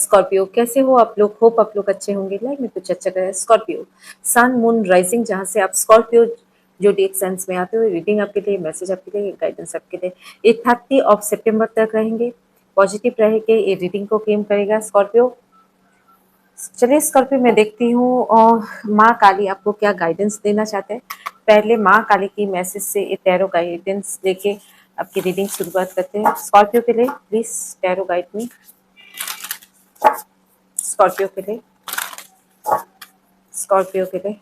Scorpio, कैसे हो आप लोग? होप आप लोग अच्छे होंगे। लाइफ में कुछ अच्छा करे। स्कॉर्पियो, सन मून राइजिंग, जहाँ से आप स्कॉर्पियो जोडिएक साइंस में आते हो। रीडिंग आपके लिए, मैसेज आपके लिए, गाइडेंस आपके लिए। ये 30 सितंबर तक रहेंगे। पॉजिटिव रहेंगे, ये रीडिंग को क्लेम करेगा स्कॉर्पियो। चलिए स्कॉर्पियो, मैं देखती हूँ और माँ काली आपको क्या गाइडेंस देना चाहते हैं। पहले माँ काली की मैसेज से ये टैरो गाइडेंस लेके आपकी रीडिंग शुरुआत करते हैं। स्कॉर्पियो के लिए please tarot guide me. Scorpio के लिए, स्कॉर्पियो के लिए।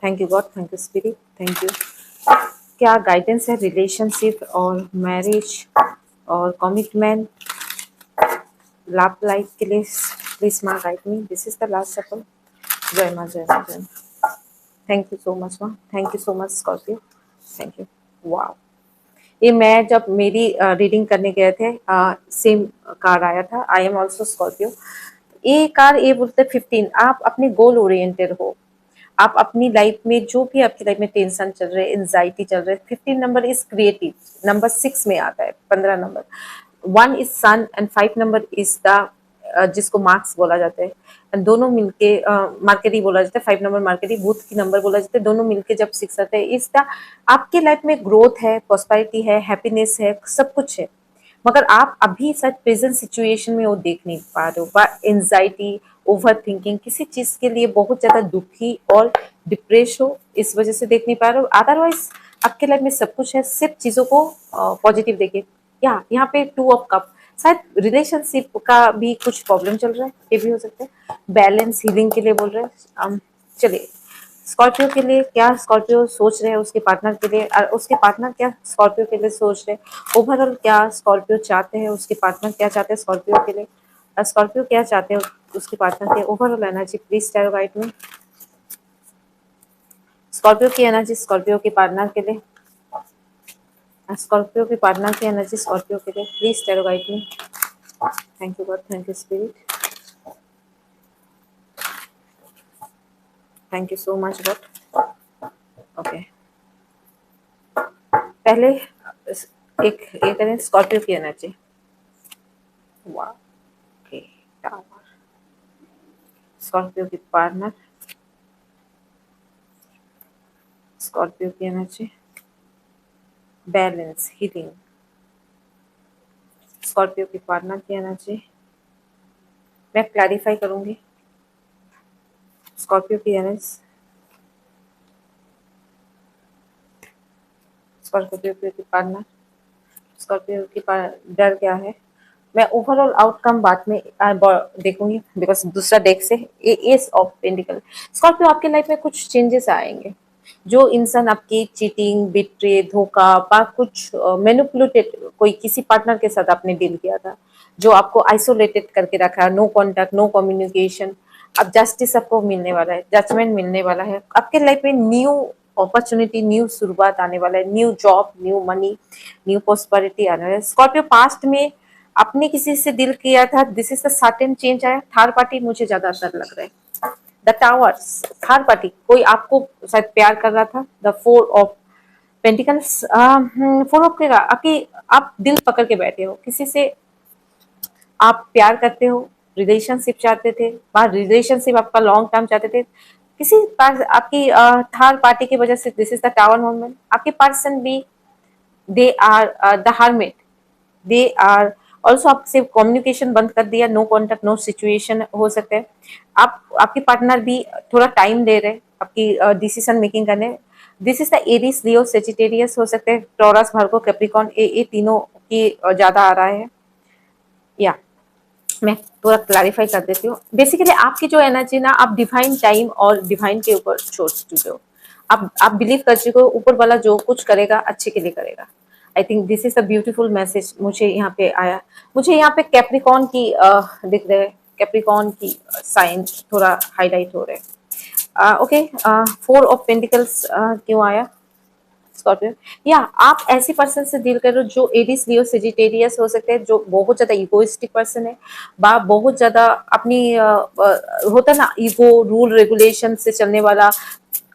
Thank you God, thank you spirit, thank you. क्या गाइडेंस है रिलेशनशिप और मैरिज और कमिटमेंट, लव लाइफ के लिए? प्लीज माँ guide me. This is the last सफल। जय माँ, जय माँ, जय माँ। थैंक यू सो मच माँ, thank you so much Scorpio, thank you. वाह, ये मैं जब मेरी रीडिंग करने गए थे, सेम कार्ड आया था। I am also Scorpio. ये कार्ड ये बोलते 15, आप अपने गोल ओरिएंटेड हो। आप अपनी लाइफ में जो भी आपकी लाइफ में टेंशन चल रहे, एंजाइटी चल रहे, 15 नंबर इज क्रिएटिव। नंबर 6 में आता है, 15 number. 1 is sun and 5 number is the जिसको मार्क्स बोला जाता है। And दोनों मिलके मार्केटी बोला जाता है। 5 नंबर मार्केटी, बुध की नंबर बोला जाता है। दोनों मिलके जब 6 आते हैं, इस द आपके लाइफ में ग्रोथ है, प्रॉस्पेरिटी है, हैप्पीनेस है, सब कुछ है। मगर आप अभी शायद प्रेजेंट सिचुएशन में वो देख नहीं पा रहे हो। एंजाइटी, ओवर थिंकिंग, किसी चीज के लिए बहुत ज्यादा दुखी और डिप्रेस हो, इस वजह से देख नहीं पा रहे हो। अदरवाइज आपके लाइफ में सब कुछ है, सिर्फ चीजों को पॉजिटिव देखिए। यहाँ पे 2 ऑफ कप, शायद रिलेशनशिप का भी कुछ प्रॉब्लम चल रहा है, ये भी हो सकता है। बैलेंस हीलिंग के लिए बोल रहे हैं। चलिए स्कॉर्पियो के लिए क्या स्कॉर्पियो सोच रहे हैं उसके पार्टनर के लिए, और उसके पार्टनर क्या स्कॉर्पियो के लिए सोच रहे हैं। ओवरऑल क्या स्कॉर्पियो चाहते हैं, उसके पार्टनर क्या चाहते हैं स्कॉर्पियो के लिए, और स्कॉर्पियो क्या चाहते हैं उसके पार्टनर के overall energy. Please tarot guide में स्कॉर्पियो की एनर्जी, स्कॉर्पियो के पार्टनर के लिए, स्कॉर्पियो के पार्टनर की एनर्जी स्कॉर्पियो के लिए। प्लीज टैरो गाइड में। Thank you God, thank you spirit, thank you so much God. Okay, पहले एक ये करें स्कॉर्पियो की एनर्जी। वाह, ओके, टावर, स्कॉर्पियो की पार्टनर, स्कॉर्पियो की एनर्जी, बैलेंस हीलिंग, स्कॉर्पियो की पार्टनर की एनर्जी। मैं क्लैरिफाई करूंगी स्कॉर्पियो की एनर्जी, स्कॉर्पियो की पार्टनर, स्कॉर्पियो की डर क्या है। मैं ओवरऑल आउटकम बाद में देखूंगी, बिकॉज दूसरा डेक से एस ऑफ पेंटिकल। स्कॉर्पियो, आपके लाइफ में कुछ चेंजेस आएंगे। जो इंसान आपकी चीटिंग, बिट्रे, धोखा बा कुछ मैनिपुलेटेड, कोई किसी पार्टनर के साथ आपने डील किया था, जो आपको आइसोलेटेड करके रखा है, नो कॉन्टैक्ट, नो कम्युनिकेशन, अब जस्टिस आपको मिलने वाला है, जजमेंट मिलने वाला है। आपके लाइफ में न्यू अपॉर्चुनिटी, न्यू शुरुआत आने वाला है, new job, new money, new prosperity आने वाला है। स्कॉर्पियो, पास्ट में आपने किसी से डील किया था, this is the certain change आया। थर्ड पार्टी मुझे ज्यादा असर लग रहा है। द टावर्स, थर्ड पार्टी, कोई आपको शायद प्यार कर रहा था। द 4 ऑफ पेंटिकल्स, 4 ऑफ के आपकी, आप दिल पकड़ के बैठे हो किसी से, आप प्यार करते हो, रिलेशनशिप चाहते थे, वहाँ रिलेशनशिप आपका लॉन्ग टर्म चाहते थे। किसी पास आपकी थर्ड पार्टी की वजह से, this is the tower moment. आपके पर्सन भी, they are the hermit, they are also आपसे कम्युनिकेशन बंद कर दिया, नो कॉन्टेक्ट, नो सिचुएशन हो सकता है। आप आपके पार्टनर भी थोड़ा टाइम दे रहे आपकी डिसीजन मेकिंग करने। This is the Aries, Leo, Sagittarius हो सकते हैं, टॉरस, वर्गो, कैप्रिकॉर्न, ये तीनों की ज्यादा आ रहा है। या मैं पूरा क्लैरिफाई कर देती हूँ। बेसिकली आपकी जो एनर्जी ना, आप डिवाइन टाइम और डिवाइन के ऊपर छोड़ चुके हो। आप बिलीव कर चुके हो ऊपर वाला जो कुछ करेगा अच्छे के लिए करेगा। I think this is a beautiful message मुझे यहाँ पे आया। मुझे यहाँ पे कैप्रिकॉन की दिख रहे हैं, कैप्रिकॉन की साइन थोड़ा हाईलाइट हो रहे हैं। ओके, 4 ऑफ पेंटिकल्स क्यों आया स्कॉर्पियो? या आप ऐसे पर्सन से डील कर रहे हो जो एरिस, लियो, सेजिटेरियस हो सकते हैं, जो बहुत ज्यादा इगोइस्टिक पर्सन है, बा बहुत ज्यादा अपनी होता है ना ईगो, रूल रेगुलेशन से चलने वाला,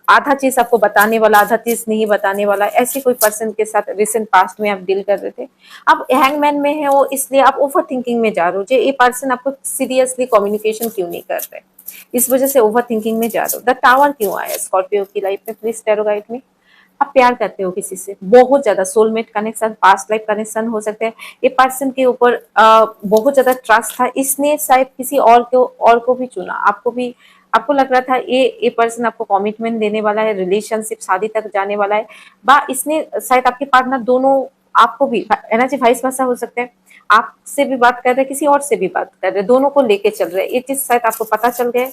आधा चीज आपको बताने वाला, आधा चीज नहीं बताने वाला, ऐसे कोई पर्सन के साथ रिसेंट पास्ट में आप डील कर रहे थे। अब हैंगमैन में है वो, इसलिए आप ओवर थिंकिंग में जा रहे हो। ये पर्सन आपको सीरियसली कम्युनिकेशन क्यों नहीं कर रहे, इस वजह से ओवर थिंकिंग में जा रहे हो। द टावर क्यों आया स्कॉर्पियो की लाइफ में, प्लीज टैरो गाइड में। आप प्यार करते हो किसी से बहुत ज्यादा, soulmate connection, past life connection हो सकते हैं। ये पर्सन के ऊपर बहुत ज्यादा ट्रस्ट था, इसने शायद किसी और को भी चुना, आपको भी, आपको लग रहा था ये पर्सन आपको कमिटमेंट देने वाला है, रिलेशनशिप शादी तक जाने वाला है, बा इसने शायद आपके पार्टनर दोनों, आपको भी एनर्जी वाइस वर्सा हो सकता है, आपसे भी बात कर रहे हैं, किसी और से भी बात कर रहे हैं, दोनों को लेके चल रहे हैं। ये चीज शायद आपको पता चल गया है,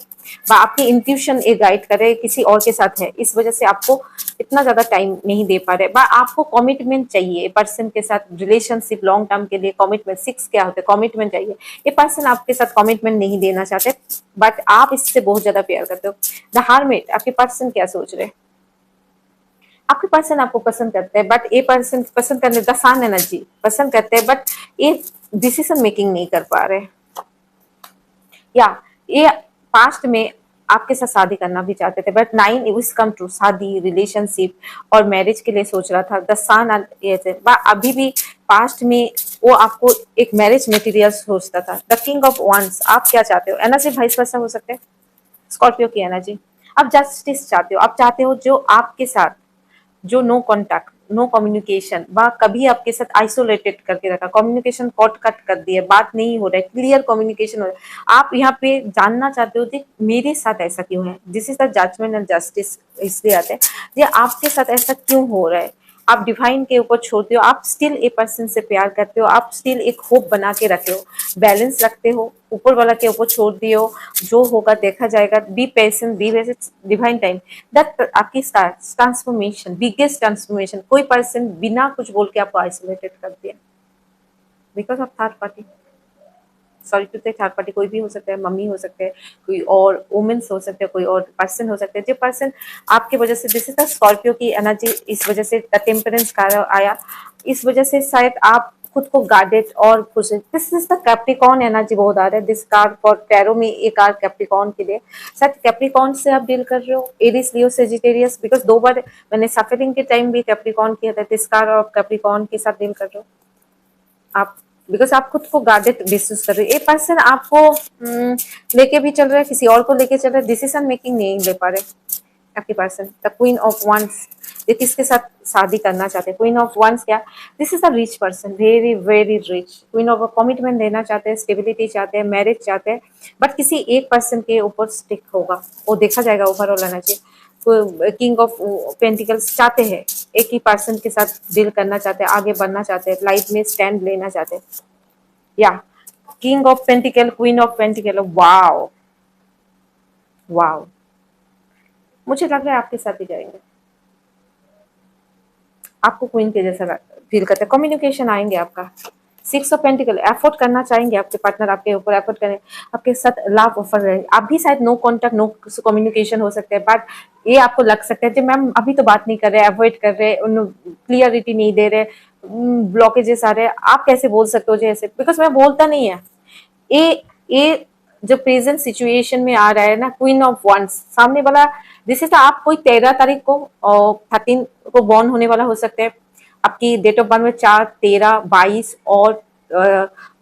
बा आपकी इंट्यूशन ये गाइड कर रहे हैं किसी और के साथ है, इस वजह से आपको इतना ज्यादा टाइम नहीं दे पा रहे, बा आपको कमिटमेंट चाहिए पर्सन के साथ, रिलेशनशिप लॉन्ग टर्म के लिए कमिटमेंट। सिक्स क्या होता है, कमिटमेंट चाहिए। ये पर्सन आपके साथ कमिटमेंट नहीं देना चाहते, बट आप इससे बहुत ज्यादा प्यार करते हो। द हार्मिट, आपके पर्सन क्या सोच रहे हैं, आपके पर्सन आपको पसंद करते हैं, बट ये पर्सन पसंद करने, द सन एनर्जी, पसंद करते हैं बट ये डिसीजन मेकिंग नहीं कर पा रहे, या ये पास्ट में आपके साथ शादी करना भी चाहते थे, but nine wish come true, शादी, रिलेशनशिप और मैरिज के लिए सोच रहा था। द सन अभी भी पास्ट में वो आपको एक मैरिज मटेरियल सोचता था। द किंग ऑफ वंस, आप क्या चाहते हो, एनर्जी वाइस वर्सा हो सकता है स्कॉर्पियो की एनर्जी। आप जस्टिस चाहते हो, आप चाहते हो जो आपके साथ, जो नो कॉन्टैक्ट, नो कम्युनिकेशन, वह कभी आपके साथ आइसोलेटेड करके रखा, कम्युनिकेशन कट कर दिया, बात नहीं हो रहा है, क्लियर कम्युनिकेशन हो रहा है। आप यहाँ पे जानना चाहते हो कि मेरे साथ ऐसा क्यों है, this is the judgement and justice, इसलिए आते हैं ये आपके साथ ऐसा क्यों हो रहा है। आप डिवाइन के ऊपर छोड़ते हो, आप स्टिल ए पर्सन से प्यार करते हो, आप स्टिल एक होप बना के रखे हो, बैलेंस रखते हो, ऊपर वाला के ऊपर छोड़ दियो, जो होगा देखा जाएगा। Be patient, be divine time, that आपकी ट्रांसफॉर्मेशन, बिगेस्ट ट्रांसफॉर्मेशन। कोई पर्सन बिना कुछ बोल के आपको आइसोलेटेड कर दिया because of third party. Sorry to say, third party कोई भी हो सकता है, मम्मी हो सकते हैं, कोई और वुमेन्स हो सकते हैं, कोई और पर्सन हो सकते हैं, जो पर्सन आपकी वजह से, दिस इज द स्कॉर्पियो की एनर्जी, इस वजह से टेम्परेंस कार्ड आया, इस वजह से शायद आप खुद को गार्डेड और खुश है। This is the Capricorn energy बहुत आ रहा है, दिस कार्ड फॉर टैरो में, एक कार्ड कैप्रिकॉर्न के लिए, शायद कैप्रिकॉर्न से आप डील कर रहे हो, एरिस, लियो, सेजिटेरियस, बिकॉज दो बार मैंने सफरिंग के टाइम भी कैप्रिकॉर्न किया था, दिस कार्ड और कैप्रिकॉर्न के साथ डील कर रहे हो आप, बिकॉज आप खुद को गार्डेड महसूस कर रहे हो। एक पर्सन आपको लेके भी चल रहा है, किसी और को लेके चल रहा है, डिसीजन मेकिंग नहीं ले पा रहे आपके person. The queen of wands, ये किसके साथ शादी करना चाहते हैं, क्वीन ऑफ वंस क्या, this is a rich person, very very rich, queen of commitment देना चाहते हैं, स्टेबिलिटी चाहते हैं, मैरिज चाहते हैं, बट किसी एक पर्सन के ऊपर स्टिक होगा, वो देखा जाएगा, ओवरऑल आना चाहिए। किंग ऑफ पेंटिकल्स चाहते हैं, एक ही पर्सन के साथ डील करना चाहते हैं, आगे बढ़ना चाहते हैं, लाइफ में स्टैंड लेना चाहते हैं, या king of pentacle, queen of pentacle, wow wow, मुझे लग रहा है आपके साथ ही जाएंगे, आपको क्वीन के जैसा फील करते हैं, कम्युनिकेशन आएंगे आपका। सिक्स ऑफ पेंटिकल, एफर्ट करना चाहेंगे आपके पार्टनर, आपके ऊपर एफर्ट करें, आपके साथ लव ऑफर रहे, आप भी शायद नो कॉन्टेक्ट, नो कम्युनिकेशन हो सकते हैं, बट ये आपको लग सकता है कि मैम अभी तो बात नहीं कर रहे, अवॉइड कर रहे, क्लियरिटी नहीं दे रहे, ब्लॉकेजेस आ रहे हैं, आप कैसे बोल सकते हो जैसे, बिकॉज मैं बोलता नहीं है, ये जो प्रेजेंट सिचुएशन में आ रहा है ना, क्वीन ऑफ वंस, सामने वाला, दिस इज आप कोई 13 तारीख को और 13 को बॉर्न होने वाला हो सकते हैं, आपकी डेट ऑफ बर्थ में 4, 13, 22 और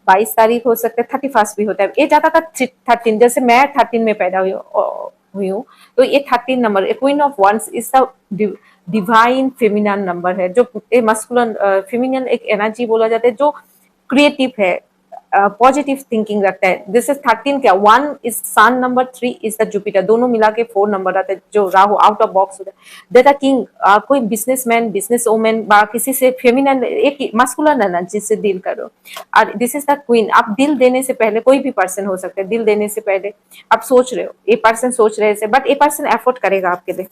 22 तारीख हो सकते हैं, 31 भी होता है, ये ज्यादातर 13, जैसे मैं 13 में पैदा हुई हूँ, तो ये 13 number, queen of wands is the divine feminine number है, जो मस्कुलिन फेमिनन एक एनर्जी बोला जाता है, जो क्रिएटिव है, पॉजिटिव थिंकिंग रखता है। दिस इज 13 क्या, 1 is sun number, 3 is the Jupiter, दोनों मिला के 4 नंबर आता है, जो राहु आउट ऑफ बॉक्स होता है। द किंग, कोई बिजनेसमैन, बिजनेस वोमेन, बा किसी से फेमिनन, एक मस्कुलिन एनर्जी से डील करो, और दिस इज द क्वीन। आप दिल देने से पहले, कोई भी पर्सन हो सकता है, दिल देने से पहले आप सोच रहे हो, ये पर्सन सोच रहे हैं, बट ये पर्सन एफोर्ड करेगा आपके लिए,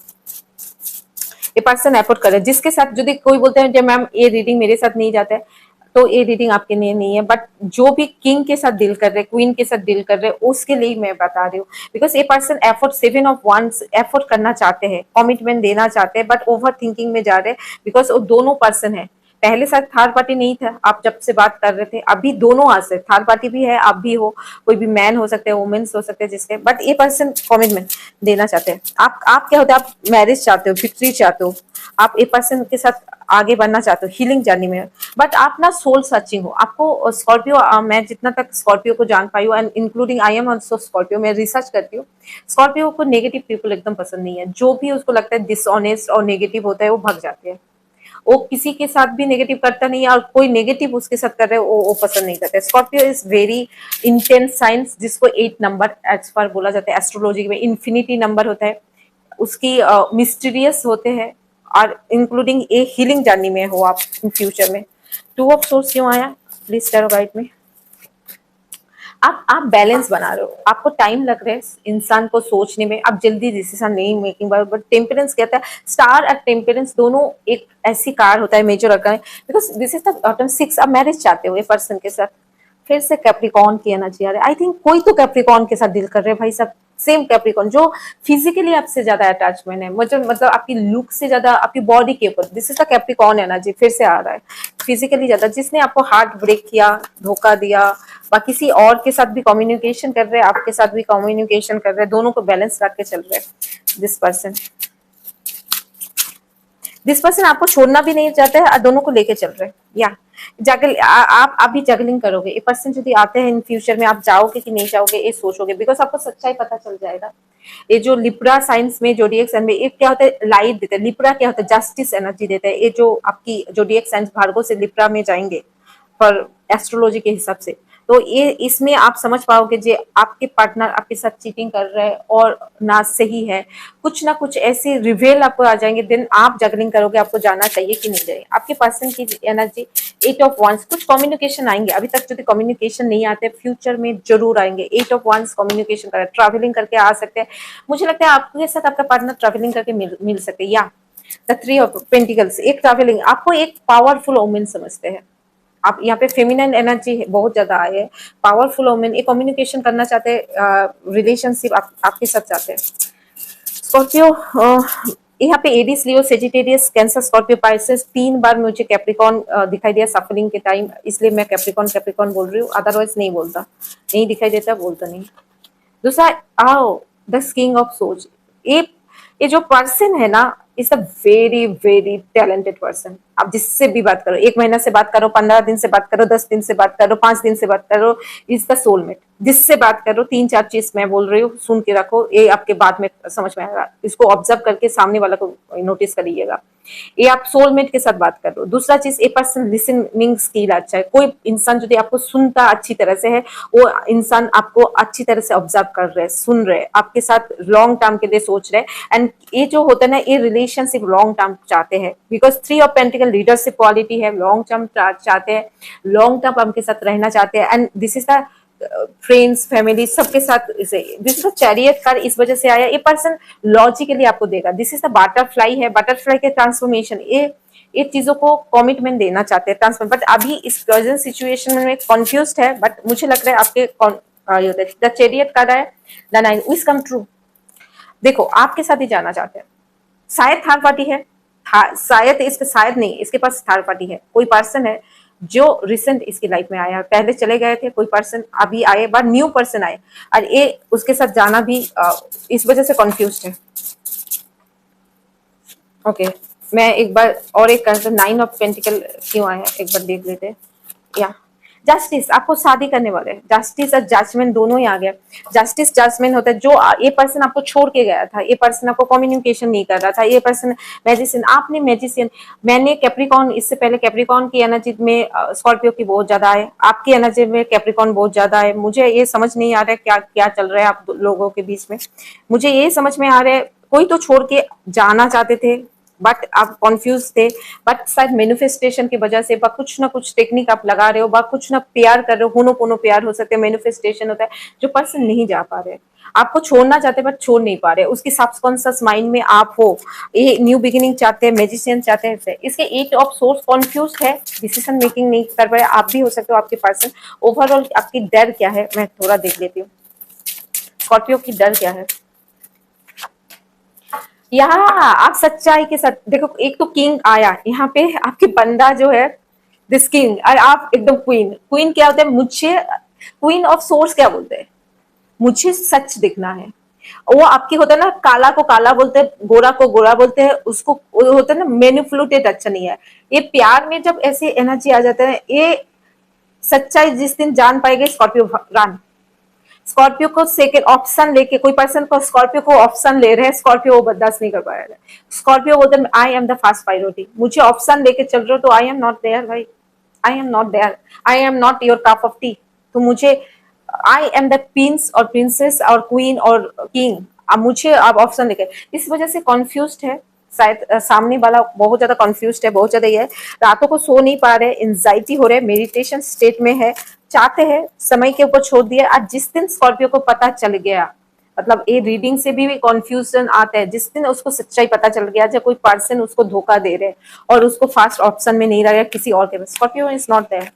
ये पर्सन एफोर्ड करे, जिसके साथ, यदि कोई बोलते हैं मैम ये रीडिंग मेरे साथ नहीं जाता है, तो ये रीडिंग आपके लिए नहीं है, बट जो भी किंग के साथ डील कर रहे, क्वीन के साथ डील कर रहे, उसके लिए मैं बता रही हूँ, बिकॉज ये person effort, 7 of wands, effort करना चाहते हैं, कमिटमेंट देना चाहते हैं, बट ओवर थिंकिंग में जा रहे हैं, बिकॉज वो दोनों पर्सन है, पहले शायद थर्ड पार्टी नहीं था, आप जब से बात कर रहे थे, अभी दोनों आ सकते, थर्ड पार्टी भी है, आप भी हो, कोई भी मैन हो सकते हैं, वुमेन्स हो सकते हैं जिसके, बट ये पर्सन कमिटमेंट देना चाहते हैं। आप क्या होता है, आप मैरिज चाहते हो, विक्ट्री चाहते हो, आप ए पर्सन के साथ आगे बढ़ना चाहते हो हीलिंग जर्नी में, बट आप ना सोल सर्चिंग हो। आपको स्कॉर्पियो, मैं जितना तक स्कॉर्पियो को जान पाई हूँ, and including I am also Scorpio, मैं रिसर्च करती हूँ, स्कॉर्पियो को नेगेटिव पीपल एकदम पसंद नहीं है। जो भी उसको लगता है डिसऑनेस्ट और नेगेटिव होता है वो भाग जाते हैं। वो किसी के साथ भी नेगेटिव करता नहीं है, और कोई नेगेटिव उसके साथ कर रहे हो वो पसंद नहीं करता। Scorpio is very intense science, जिसको 8 नंबर एज पर बोला जाता है एस्ट्रोलॉजी में, इन्फिनिटी नंबर होता है उसकी, मिस्टीरियस होते हैं, और इंक्लूडिंग ए हीलिंग जर्नी में हो आप इन फ्यूचर में। टू ऑफ सोर्स क्यों आया, प्लीज टैरो गाइड में। आप बैलेंस बना रहे हो, आपको टाइम लग रहा है इंसान को सोचने में, आप जल्दी डिसीजन नहीं मेकिंग, बट टेम्परेंस कहता है, स्टार और टेम्परेंस दोनों एक ऐसी कार होता है मेजर रखा है, because this is the autumn 6। आप मैरिज चाहते हो ये पर्सन के साथ, फिर से कैप्रिकॉर्न की एनर्जी आ रहा है। आई थिंक कोई तो कैप्रिकॉर्न के साथ डील कर रहे हैं भाई साहब, सेम कैप्रिकॉर्न जो फिजिकली आपसे ज्यादा अटैचमेंट है, मतलब आपकी लुक से ज्यादा आपकी बॉडी के ऊपर, this is the Capricorn energy फिर से आ रहा है, फिजिकली ज्यादा, जिसने आपको हार्ट ब्रेक किया, धोखा दिया, व किसी और के साथ भी कम्युनिकेशन कर रहे हैं, आपके साथ भी कम्युनिकेशन कर रहे हैं, दोनों को बैलेंस रख के चल रहे हैं। दिस पर्सन आपको छोड़ना भी नहीं चाहते हैं और दोनों को लेके चल रहे हैं। या आप अभी जगलिंग करोगे, ये पर्सन यदि आते हैं इन फ्यूचर में, आप जाओगे कि नहीं जाओगे ये सोचोगे, बिकॉज आपको सच्चाई पता चल जाएगा। ये जो लिब्रा साइंस में जोडिएक साइन में, एक क्या होता है लाइट देता है, लिब्रा क्या होता है जस्टिस एनर्जी देता है। ये जो आपकी जोडिएक साइंस भार्गो से लिब्रा में जाएंगे पर एस्ट्रोलॉजी के हिसाब से, तो ये इसमें आप समझ पाओगे जे आपके पार्टनर आपके साथ चीटिंग कर रहे हैं और ना सही है, कुछ ना कुछ ऐसे रिवेल आपको आ जाएंगे, दिन आप जगलिंग करोगे आपको जाना चाहिए कि नहीं जाए। आपके पर्सन की एनर्जी 8 ऑफ वंस, कुछ कम्युनिकेशन आएंगे, अभी तक यदि कम्युनिकेशन नहीं आते फ्यूचर में जरूर आएंगे। 8 ऑफ वंस कम्युनिकेशन कर, ट्रैवलिंग करके आ सकते हैं, मुझे लगता है आपके साथ आपका पार्टनर ट्रैवलिंग करके मिल सकते हैं। या द 3 ऑफ पेंटिकल्स, एक ट्रैवलिंग, आपको एक पावरफुल वुमन समझते हैं आप, यहाँ पे फेमिनिन एनर्जी बहुत ज्यादा आई है, पावरफुल वुमेन, एक कम्युनिकेशन करना चाहते हैं, रिलेशनशिप आपके साथ चाहते हैं। स्कॉर्पियो, यहाँ पे एडीज, लियो, सेजिटेरियस, कैंसर, स्कॉर्पियो, पाइसेस, 3 बार मुझे कैप्रिकॉन दिखाई दिया सफरिंग के टाइम, इसलिए मैं कैप्रिकॉन बोल रही हूँ, अदरवाइज नहीं बोलता, नहीं दिखाई देता बोलता नहीं। दूसरा, आओ द किंग ऑफ सोच, ये जो पर्सन है ना, is a very very talented person. आप जिससे भी बात करो, 1 महीना से बात करो, 15 दिन से बात करो, 10 दिन से बात करो, 5 दिन से बात करो, इज द सोलमेट। जिससे बात करो, 3-4 चीज मैं बोल रही हूँ, सुन के रखो, ये आपके बाद में समझ में आएगा, इसको ऑब्जर्व करके सामने वाला को नोटिस करिएगा। ये आप सोलमेट के साथ बात करो। दूसरा चीज, ए पर्सन लिसनिंग स्किल अच्छा है, कोई इंसान यदि आपको सुनता अच्छी तरह से है, वो इंसान आपको अच्छी तरह से ऑब्जर्व कर रहे, सुन रहे, आपके साथ लॉन्ग टर्म के लिए सोच रहे, एंड ये जो होता है ना, ये रिलेशनशिप लॉन्ग टर्म चाहते हैं, because 3 of pentacle leadership quality है, लॉन्ग टर्म चाहते हैं, लॉन्ग टर्म आपके साथ रहना चाहते हैं, and this is the friends, family, सबके साथ इसे, this is the chariot car इस वजह से आया। ये पर्सन लॉजिकली आपको देगा, दिस इज द बटरफ्लाई है, बटरफ्लाई के ट्रांसफॉर्मेशन, ये चीजों को कमिटमेंट देना चाहते हैं ट्रांसफर, बट अभी इस प्रेजेंट सिचुएशन में कंफ्यूज्ड है, बट मुझे लग रहा है आपके द चैरियट कार्ड है, द 9 विश कम ट्रू। देखो आपके साथ ही जाना चाहते हैं, शायद थर्ड पार्टी है, शायद इसके, शायद नहीं, इसके पास थर्ड पार्टी है, कोई पर्सन है जो रिसेंट इसकी लाइफ में आया, पहले चले गए थे कोई पर्सन, अभी आए, बार न्यू पर्सन आए, और ये उसके साथ जाना भी इस वजह से कंफ्यूज है। ओके, मैं एक बार और एक 9 ऑफ पेंटिकल क्यों आया एक बार देख लेते हैं। या जस्टिस, आपको शादी करने वाले हैं, जस्टिस और जजमेंट दोनों ही आ गया। जस्टिस जजमेंट होता है, जो ये पर्सन आपको छोड़ के गया था, ये पर्सन आपको कम्युनिकेशन नहीं कर रहा था, ये पर्सन मैजिशियन, आपने मैजिशियन, मैंने कैप्रिकॉन, इससे पहले कैप्रिकॉन की एनर्जी में स्कॉर्पियो की बहुत ज्यादा है, आपकी एनर्जी में कैप्रिकॉन बहुत ज्यादा है। मुझे ये समझ नहीं आ रहा है क्या क्या चल रहा है आप लोगों के बीच में, मुझे ये समझ में आ रहा है कोई तो छोड़ के जाना चाहते थे, बट आप कंफ्यूज थे, बट शायद मैनिफेस्टेशन की वजह से, कुछ ना कुछ टेक्निक आप लगा रहे हो, कुछ ना प्यार कर रहे हो, हुनो पुनो प्यार हो सकते हैं, मैनिफेस्टेशन होता है, जो पर्सन नहीं जा पा रहे, आपको छोड़ना चाहते बट छोड़ नहीं पा रहे, उसकी सबकॉन्शियस माइंड में आप हो, ये न्यू बिगिनिंग चाहते हैं, मैजिशियन चाहते हैं, इसके 8 ऑफ सोर्स कंफ्यूज है, डिसीजन मेकिंग नहीं कर पाए, आप भी हो सकते हो, आपके पर्सन। ओवरऑल आपकी डर क्या है, मैं थोड़ा देख लेती हूँ, स्कॉर्पियो की डर क्या है। यहाँ आप सच्चाई के साथ देखो, एक तो किंग आया यहाँ पे, आपके बंदा जो है दिस किंग, और आप एकदम क्वीन। क्वीन क्या होता है, मुझे क्वीन ऑफ सोर्स क्या बोलते हैं, मुझे सच दिखना है। वो आपकी होता है ना, काला को काला बोलते हैं, गोरा को गोरा बोलते हैं, उसको वो होता है ना मैनिपुलेटेड, अच्छा नहीं है। ये प्यार में जब ऐसे एनर्जी आ जाता है, ये सच्चाई जिस दिन जान पाएगी स्कॉर्पियो रन। स्कॉर्पियो को सेकंड ऑप्शन लेके, कोई पर्सन को स्कॉर्पियो को ऑप्शन ले रहे हैं, स्कॉर्पियो वो बर्दाश्त नहीं कर पाएगा। स्कॉर्पियो बोलते हैं आई एम द फास्ट प्रायोरिटी, मुझे ऑप्शन लेके चल रहे हो तो आई एम नॉट देयर भाई, I am not there, I am not your cup of tea. तो मुझे, आई एम द प्रिंस और प्रिंसेस और क्वीन और किंग, अब मुझे आप ऑप्शन लेके, इस वजह से कॉन्फ्यूज है शायद सामने वाला, बहुत ज्यादा कॉन्फ्यूज है, बहुत ज्यादा ये है, रातों को सो नहीं पा रहे, एंजाइटी हो रहे, मेडिटेशन स्टेट में है, चाहते हैं समय के ऊपर छोड़ दिया। आज जिस दिन स्कॉर्पियो को पता चल गया, मतलब ये रीडिंग से भी कॉन्फ्यूजन आता है, जिस दिन उसको सच्चाई पता चल गया, जब कोई पर्सन उसको धोखा दे रहे और उसको फास्ट ऑप्शन में नहीं रहा किसी और के पास, Scorpio is not there.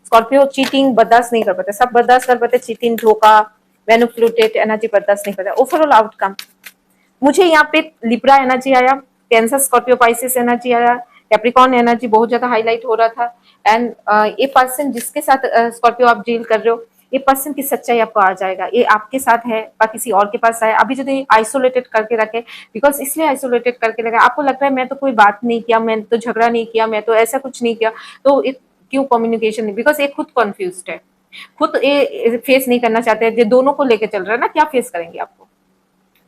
Scorpio cheating बर्दाश्त नहीं कर पाते, सब बर्दाश्त कर पाते, चीटिंग, धोखा, मैनिपुलेटेड एनर्जी बर्दाश्त नहीं करता। ओवरऑल आउटकम मुझे यहाँ पे लिब्रा एनर्जी आया, कैंसर स्कॉर्पियो पाइसिस एनर्जी आया, कैप्रिकॉर्न एनर्जी बहुत ज्यादा हाईलाइट हो रहा था। एंड ये पर्सन जिसके साथ स्कॉर्पियो आप डील कर रहे हो, ये पर्सन की सच्चाई आपको आ जाएगा, ये आपके साथ है या किसी और के पास है। अभी जो आइसोलेटेड करके रखे, बिकॉज इसलिए आइसोलेटेड करके रखा, आपको लगता है मैं तो कोई बात नहीं किया, मैं तो झगड़ा नहीं किया, मैं तो ऐसा कुछ नहीं किया, तो क्यों कम्युनिकेशन नहीं, बिकॉज ये खुद कॉन्फ्यूज है, खुद ये फेस नहीं करना चाहते हैं। जो दोनों को लेके चल रहा है ना, क्या फेस करेंगे, आपको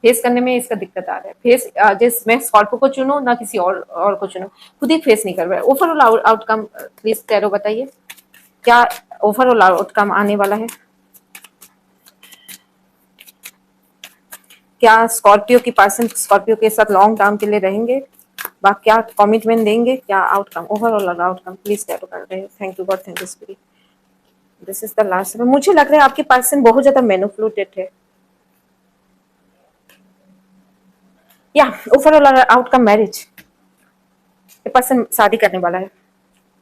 फेस करने में इसका दिक्कत आ रहा है। फेस जिस मैं स्कॉर्पियो को चुनूं ना किसी और को चुनूं, खुद ही फेस नहीं कर रहा है। ओवरऑल आउटकम प्लीज टैरो बताइए, क्या ओवरऑल आउटकम आने वाला है? क्या स्कॉर्पियो की पर्सन स्कॉर्पियो के साथ लॉन्ग टर्म के लिए रहेंगे, क्या कमिटमेंट देंगे, क्या outcome, overall outcome please tarot कर रहे हैं। Thank you God, thank you spirit. This is the last. मुझे लग रहा है आपकी पर्सन बहुत ज्यादा मैनिपुलेटेड है। या ओवरऑल आउटकम मैरिज, ये पर्सन शादी करने वाला है।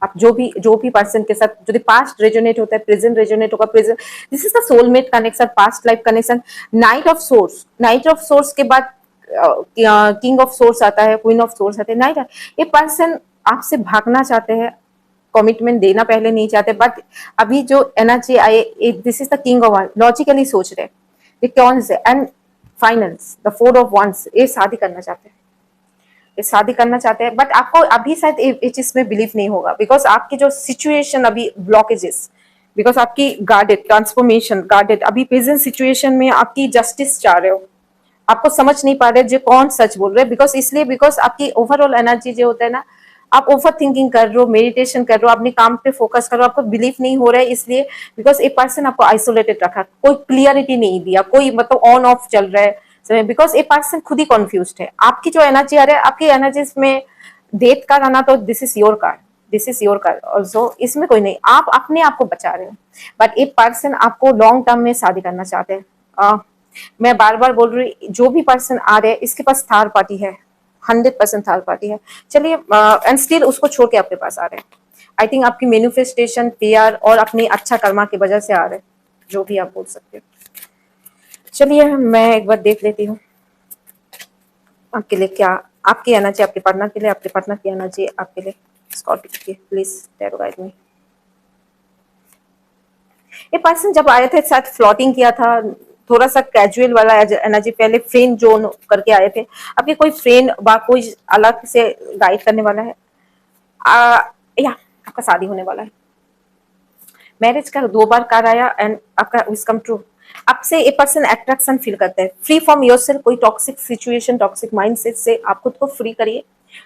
आप जो भी पर्सन के साथ जो पास्ट रेजोनेट होता है, प्रेजेंट रेजोनेट होगा, present, this is the soulmate connection, past life connection. Night of source, night of source के बाद किंग ऑफ सोर्स आता है, क्वीन ऑफ सोर्स आते हैं। नाइट, ये पर्सन आपसे भागना चाहते हैं, कमिटमेंट देना पहले नहीं चाहते, बट अभी जो एनर्जी आए, this is the king of one, logically सोच रहे, ये कौन से, and finals the four of wands, ये शादी करना चाहते हैं, ये शादी करना चाहते हैं। बट आपको अभी शायद ये चीज में बिलीव नहीं होगा, बिकॉज आपकी जो सिचुएशन अभी ब्लॉकेजेस, बिकॉज आपकी गार्डेड ट्रांसफॉर्मेशन, गार्डेड अभी प्रेजेंट सिचुएशन में आपकी जस्टिस चाह रहे हो, आपको समझ नहीं पा रहे जो कौन सच बोल रहे हैं, बिकॉज इसलिए, बिकॉज आपकी ओवरऑल एनर्जी जो होता है ना, आप ओवर थिंकिंग कर रहे हो, मेडिटेशन कर रहे हो, अपने काम पे फोकस कर रहे हो, आपको बिलीव नहीं हो रहा है, इसलिए बिकॉज ए पर्सन आपको आइसोलेटेड रखा, कोई क्लियरिटी नहीं दिया, कोई मतलब ऑन ऑफ चल रहा है, बिकॉज ए पर्सन खुद ही कंफ्यूज है। आपकी जो एनर्जी आ रहा है, आपकी एनर्जीज में डेथ कार्ड आना, तो this is your card, this is your card also, इसमें कोई नहीं, आप अपने आप को बचा रहे हो। बट एक पर्सन आपको लॉन्ग टर्म में शादी करना चाहते हैं। मैं बार बार बोल रही, जो भी पर्सन आ रहे हैं, इसके पास थर्ड पार्टी है, 100% थर्ड पार्टी है। चलिए, एंड स्टिल उसको छोड़ के आपके पास आ रहे हैं। आई थिंक आपकी मैनिफेस्टेशन, प्यार और अपनी अच्छा कर्मा की वजह से आ रहे हैं, जो भी आप बोल सकते हो। चलिए, मैं एक बार देख लेती हूँ आपके लिए क्या, आपकी एनर्जी आपके पार्टनर के लिए, आपके पार्टनर की एनर्जी आपके लिए, स्कॉर्पियो की, प्लीज टैरो गाइड मी। ये पर्सन जब आए थे शायद फ्लॉटिंग किया था, थोड़ा सा कैजुअल वाला एनर्जी, पहले फ्रेंड जोन करके आए थे, अब ये कोई फ्रेंड बा कोई अलग से गाइड करने वाला है। या आपका शादी होने वाला है, मैरिज का 2 बार कार्ड आया, एंड आपका विश कम ट्रू। आपसे एक पर्सन अट्रैक्शन फील करते हैं, फ्री फ्रॉम योरसेल्फ, कोई टॉक्सिक सिचुएशन, टॉक्सिक माइंडसेट से आप खुद को फ्री करिए।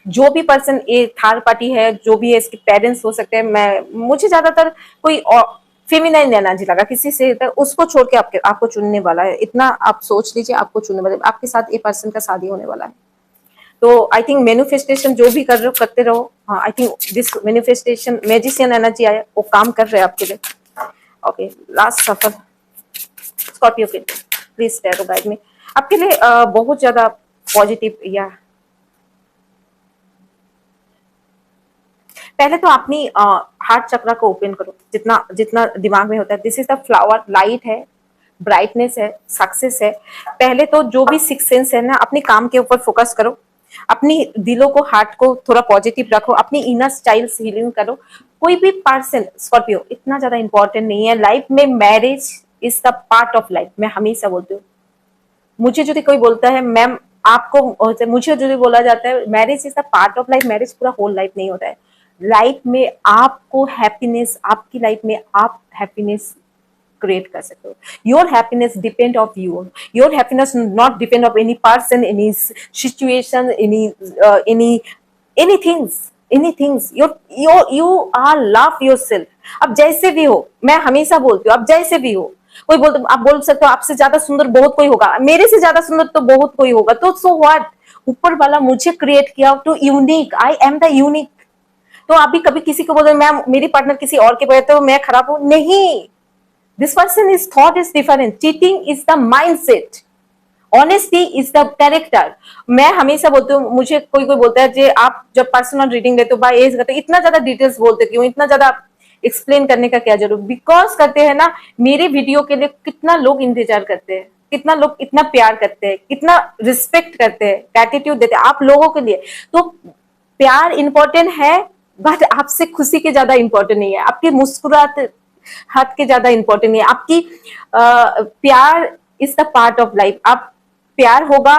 जो भी पर्सन, ये थर्ड पार्टी है, जो भी है, इसके पेरेंट्स हो सकते हैं, मुझे ज्यादातर कोई फेमिनाइन एनर्जी लगा किसी से, उसको छोड़ के आपको चुनने वाला है, इतना आप सोच लीजिए, आपको चुनने वाला है, आपके साथ ये पर्सन का शादी होने वाला है। तो आई थिंक मैनिफेस्टेशन जो भी कर रहे हो करते रहो। हाँ, I think this manifestation magician energy आया, वो काम कर रहे हैं आपके लिए। ओके, लास्ट सफर स्कॉर्पियो के, प्लीज टैरो गाइड में आपके लिए बहुत ज्यादा पॉजिटिव। या पहले तो अपनी हार्ट चक्रा को ओपन करो, जितना जितना दिमाग में होता है। This is the flower, light है, ब्राइटनेस है, सक्सेस है। पहले तो जो भी सिक्स सेंस है ना, अपने काम के ऊपर फोकस करो, अपनी दिलों को, हार्ट को थोड़ा पॉजिटिव रखो, अपनी इनर स्टाइल हीलिंग करो। कोई भी पर्सन स्कॉर्पियो इतना ज्यादा इंपॉर्टेंट नहीं है लाइफ में। Marriage is the part of life, मैं हमेशा बोलती हूँ। मुझे जो कोई बोलता है मैम आपको, मुझे जो बोला जाता है marriage is the part of life, marriage पूरा होल लाइफ नहीं होता है। लाइफ में आपको हैप्पीनेस, आपकी लाइफ में आप हैप्पीनेस क्रिएट कर सकते हो। Your happiness depend of you, your happiness not depend of any person, any situation, any anythings. You are love your self. अब जैसे भी हो, मैं हमेशा बोलती हूँ, अब जैसे भी हो। कोई बोलते, आप बोल सकते हो आपसे ज्यादा सुंदर बहुत कोई होगा, मेरे से ज्यादा सुंदर तो बहुत कोई होगा, तो सो व्हाट। ऊपर वाला मुझे क्रिएट किया to unique, I am the unique. तो आप भी कभी किसी को बोल रहे मैम मेरी पार्टनर किसी और के वजह तो मैं खराब हूं, नहीं। This person is thought is different, cheating is the mindset, honesty is the character. मैं हमेशा बोलती हूँ, मुझे कोई कोई बोलता है जे आप जब पर्सनल रीडिंग लेते हो बाय एज करते हो, इतना ज्यादा डिटेल्स बोलते क्यों, इतना ज्यादा एक्सप्लेन करने का क्या जरूर। बिकॉज करते हैं ना, मेरे वीडियो के लिए कितना लोग इंतजार करते हैं, कितना लोग इतना प्यार करते हैं, कितना रिस्पेक्ट करते हैं, ग्रैटिट्यूड देते हैं आप लोगों के लिए। तो प्यार इंपॉर्टेंट है, बट आपसे खुशी के ज्यादा इंपॉर्टेंट नहीं है, आपकी मुस्कुराहट हाथ के ज्यादा इंपॉर्टेंट नहीं है, आपकी प्यार is the part of life. आप प्यार होगा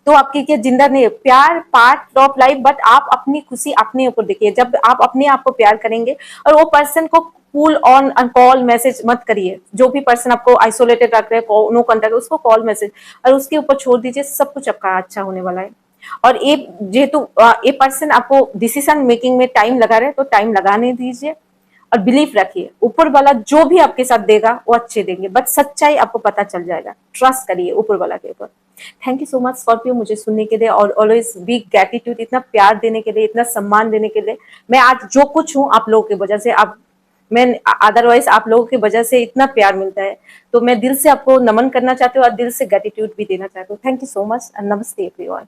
तो आपकी क्या जिंदा नहीं है, प्यार पार्ट ऑफ लाइफ, बट आप अपनी खुशी अपने ऊपर देखिए। जब आप अपने आप को प्यार करेंगे, और वो पर्सन को पुल ऑन कॉल मैसेज मत करिए, जो भी पर्सन आपको आइसोलेटेड रख रहे हैं, नो कॉन्टेक्ट, उसको कॉल मैसेज और उसके ऊपर छोड़ दीजिए, सब कुछ आपका अच्छा होने वाला है। और ये जेहेतु ये पर्सन आपको डिसीजन मेकिंग में टाइम लगा रहे हैं, तो टाइम लगाने दीजिए और बिलीफ रखिए, ऊपर वाला जो भी आपके साथ देगा वो अच्छे देंगे, बट सच्चाई आपको पता चल जाएगा। ट्रस्ट करिए ऊपर वाला के ऊपर। Thank you so much Scorpio, मुझे सुनने के लिए और ऑलवेज बिग ग्रेटिट्यूड, इतना प्यार देने के लिए, इतना सम्मान देने के लिए। मैं आज जो कुछ हूँ आप लोगों की वजह से, आप मैं अदरवाइज आप लोगों की वजह से इतना प्यार मिलता है, तो मैं दिल से आपको नमन करना चाहती हूँ और दिल से ग्रेटिट्यूड भी देना चाहती हूँ। थैंक यू सो मच, नमस्ते एवरीवन।